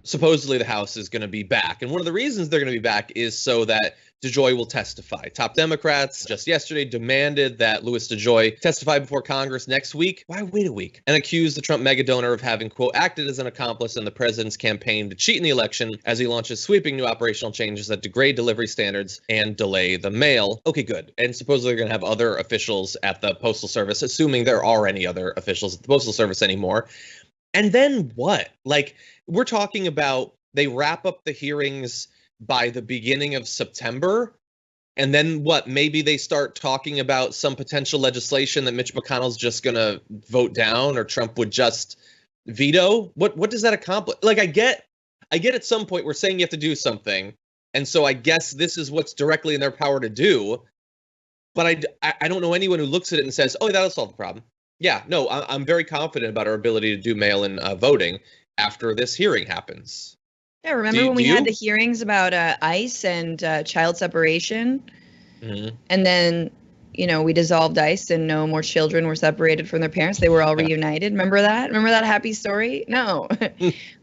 supposedly the House is going to be back. And one of the reasons they're going to be back is so that DeJoy will testify. Top Democrats just yesterday demanded that Louis DeJoy testify before Congress next week. Why wait a week? And accuse the Trump mega donor of having, quote, acted as an accomplice in the president's campaign to cheat in the election as he launches sweeping new operational changes that degrade delivery standards and delay the mail. Okay, good. And supposedly they're going to have other officials at the Postal Service, assuming there are any other officials at the Postal Service anymore. And then what? Like, we're talking about they wrap up the hearings by the beginning of September. And then what? Maybe they start talking about some potential legislation that Mitch McConnell's just going to vote down or Trump would just veto. What does that accomplish? Like, I get at some point we're saying you have to do something. And so I guess this is what's directly in their power to do. But I don't know anyone who looks at it and says, oh, that'll solve the problem. Yeah, no, I'm very confident about our ability to do mail-in voting after this hearing happens. Yeah, remember when we had the hearings about ICE and child separation? Mm-hmm. And then, we dissolved ICE and no more children were separated from their parents. They were all reunited. Remember that? Remember that happy story? No.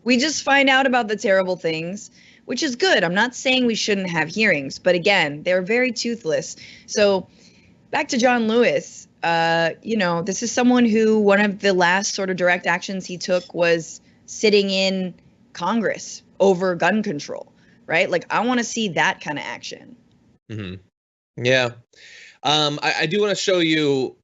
We just find out about the terrible things, which is good. I'm not saying we shouldn't have hearings, but again, they're very toothless. So back to John Lewis. This is someone who one of the last sort of direct actions he took was sitting in Congress over gun control, right? Like, I want to see that kind of action. Mm-hmm. Yeah. I do want to show you,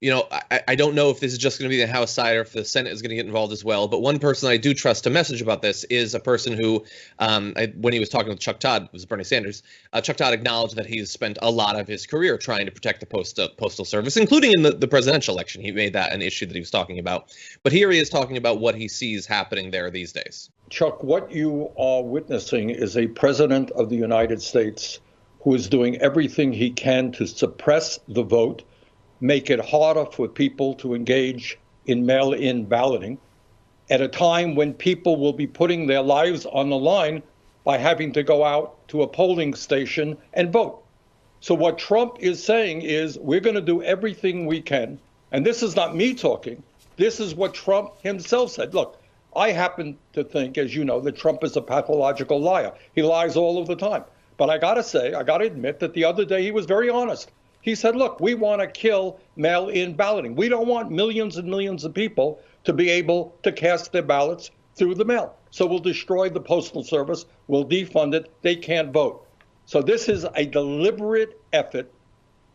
I don't know if this is just going to be the House side or if the Senate is going to get involved as well. But one person I do trust to message about this is a person who, when he was talking with Chuck Todd, it was Bernie Sanders, Chuck Todd acknowledged that he's spent a lot of his career trying to protect the Postal Service, including in the presidential election. He made that an issue that he was talking about. But here he is talking about what he sees happening there these days. Chuck, what you are witnessing is a president of the United States who is doing everything he can to suppress the vote, make it harder for people to engage in mail-in balloting at a time when people will be putting their lives on the line by having to go out to a polling station and vote. So what Trump is saying is we're going to do everything we can. And this is not me talking. This is what Trump himself said. Look, I happen to think, as you know, that Trump is a pathological liar. He lies all of the time. But I got to admit that the other day he was very honest. He said, look, we want to kill mail-in balloting. We don't want millions and millions of people to be able to cast their ballots through the mail. So we'll destroy the Postal Service. We'll defund it. They can't vote. So this is a deliberate effort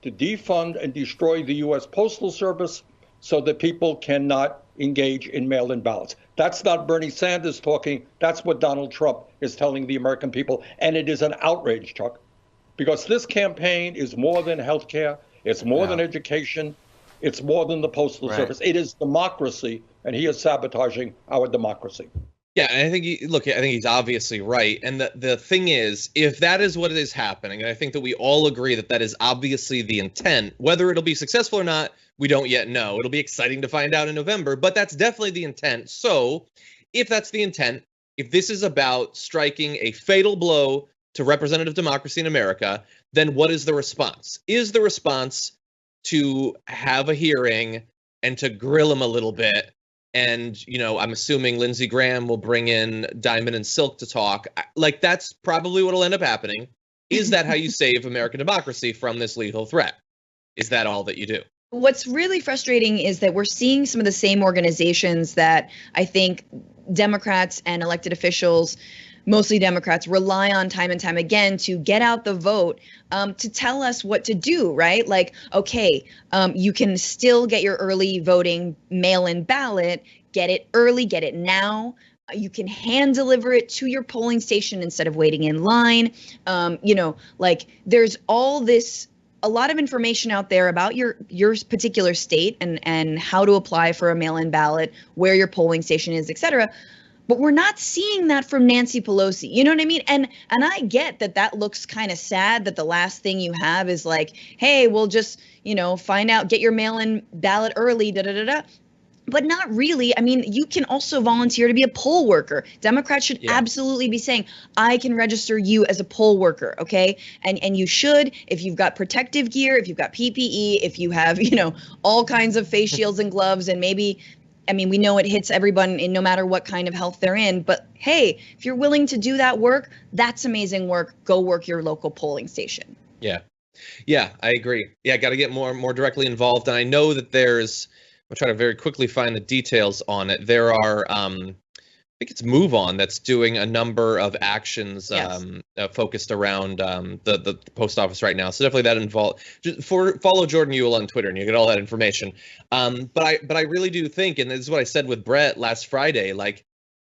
to defund and destroy the U.S. Postal Service so that people cannot engage in mail-in ballots. That's not Bernie Sanders talking. That's what Donald Trump is telling the American people. And it is an outrage, Chuck, because this campaign is more than healthcare. It's more than education. It's more than the Postal Service. It is democracy, and he is sabotaging our democracy. Yeah, and I think I think he's obviously right. And the thing is, if that is what is happening, and I think that we all agree that that is obviously the intent, whether it'll be successful or not, we don't yet know. It'll be exciting to find out in November, but that's definitely the intent. So if that's the intent, if this is about striking a fatal blow to representative democracy in America, then what is the response? Is the response to have a hearing and to grill him a little bit? And, I'm assuming Lindsey Graham will bring in Diamond and Silk to talk. Like, that's probably what will end up happening. Is that how you save American democracy from this lethal threat? Is that all that you do? What's really frustrating is that we're seeing some of the same organizations that I think Democrats and elected officials, mostly Democrats, rely on time and time again to get out the vote, to tell us what to do, right? Like, okay, you can still get your early voting mail-in ballot, get it early, get it now. You can hand deliver it to your polling station instead of waiting in line. There's all this, a lot of information out there about your particular state and how to apply for a mail-in ballot, where your polling station is, et cetera. But we're not seeing that from Nancy Pelosi. You know what I mean? And I get that looks kind of sad that the last thing you have is like, hey, we'll just, find out, get your mail-in ballot early, da-da-da-da. But not really. I mean, you can also volunteer to be a poll worker. Democrats should absolutely be saying, I can register you as a poll worker, okay? And you should, if you've got protective gear, if you've got PPE, if you have, all kinds of face shields and gloves, and maybe I mean, we know it hits everyone in no matter what kind of health they're in, but hey, if you're willing to do that work, that's amazing work. Go work your local polling station. Yeah, I agree. Yeah, got to get more directly involved. And I know that I'll try to very quickly find the details on it. There are, I think it's Move On that's doing a number of actions focused around the post office right now. So definitely that involved. Follow Jordan Ewell on Twitter and you get all that information. But I really do think, and this is what I said with Brett last Friday, like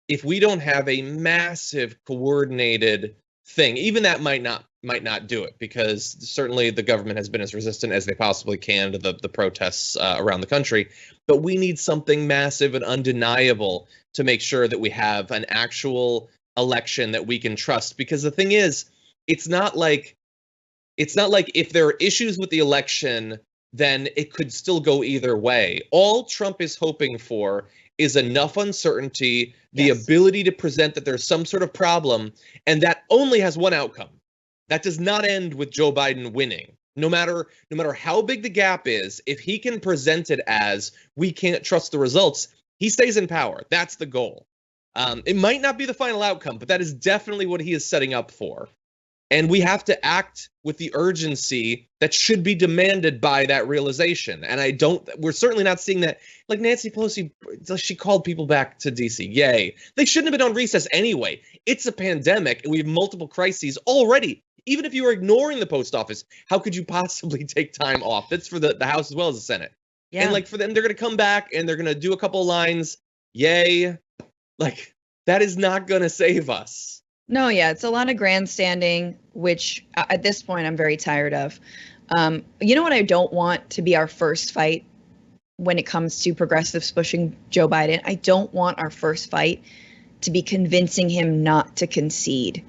if we don't have a massive coordinated thing, even that might not do it, because certainly the government has been as resistant as they possibly can to the protests around the country. But we need something massive and undeniable to make sure that we have an actual election that we can trust. Because the thing is, it's not like if there are issues with the election, then it could still go either way. All Trump is hoping for is enough uncertainty, the ability to present that there's some sort of problem, and that only has one outcome. That does not end with Joe Biden winning. No matter how big the gap is, if he can present it as we can't trust the results, he stays in power. That's the goal. It might not be the final outcome, but that is definitely what he is setting up for. And we have to act with the urgency that should be demanded by that realization. And we're certainly not seeing that. Like Nancy Pelosi, she called people back to DC. Yay. They shouldn't have been on recess anyway. It's a pandemic and we have multiple crises already. Even if you were ignoring the post office, how could you possibly take time off? That's for the House as well as the Senate. Yeah. And like for them, they're going to come back and they're going to do a couple of lines. Yay. Like that is not going to save us. No, yeah, it's a lot of grandstanding, which at this point I'm very tired of. You know what I don't want to be our first fight when it comes to progressives pushing Joe Biden? I don't want our first fight to be convincing him not to concede.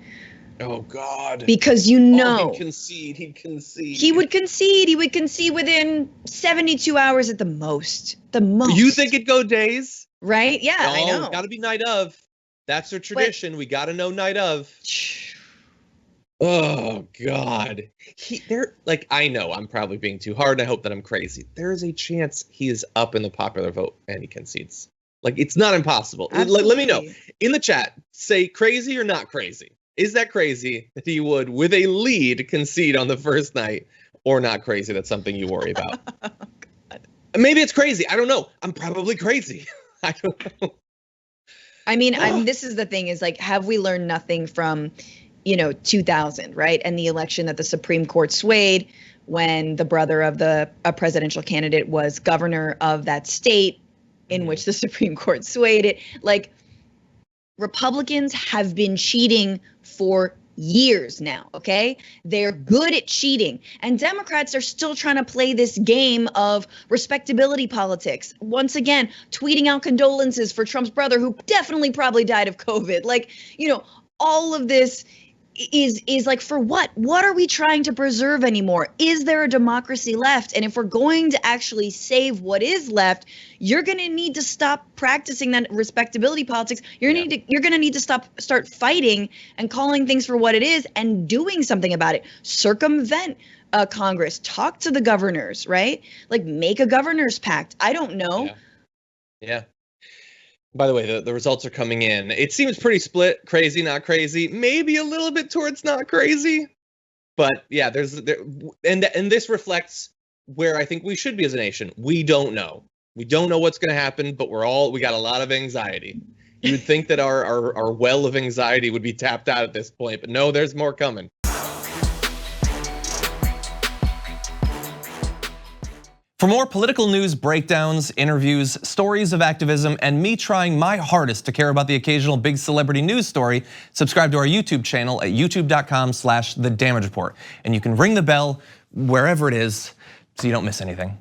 Oh, God. Because he'd concede. He would concede. He would concede within 72 hours at the most. The most. You think it'd go days? Right? Yeah, I know. Got to be night of. That's their tradition. We got to know night of. Oh, God. I know I'm probably being too hard. And I hope that I'm crazy. There is a chance he is up in the popular vote and he concedes. Like, it's not impossible. Let me know. In the chat, say crazy or not crazy. Is that crazy that he would, with a lead, concede on the first night, or not crazy? That's something you worry about. Oh, God. Maybe it's crazy. I don't know. I'm probably crazy. I don't know. I mean, this is the thing is like, have we learned nothing from, 2000, right? And the election that the Supreme Court swayed when the brother of a presidential candidate was governor of that state in which the Supreme Court swayed it. Like, Republicans have been cheating for years now, okay? They're good at cheating. And Democrats are still trying to play this game of respectability politics. Once again, tweeting out condolences for Trump's brother, who definitely probably died of COVID. Like, all of this is like, for what? What are we trying to preserve anymore? Is there a democracy left? And if we're going to actually save what is left, you're going to need to stop practicing that respectability politics. You're going to need to start fighting and calling things for what it is and doing something about it. Circumvent Congress, talk to the governors, right? Like, make a governor's pact. I don't know. Yeah. By the way, the results are coming in. It seems pretty split, crazy, not crazy, maybe a little bit towards not crazy. But yeah, and this reflects where I think we should be as a nation. We don't know. We don't know what's going to happen, but we got a lot of anxiety. You would think that our well of anxiety would be tapped out at this point, but no, there's more coming. For more political news breakdowns, interviews, stories of activism, and me trying my hardest to care about the occasional big celebrity news story, subscribe to our YouTube channel at youtube.com/The Damage Report. And you can ring the bell wherever it is so you don't miss anything.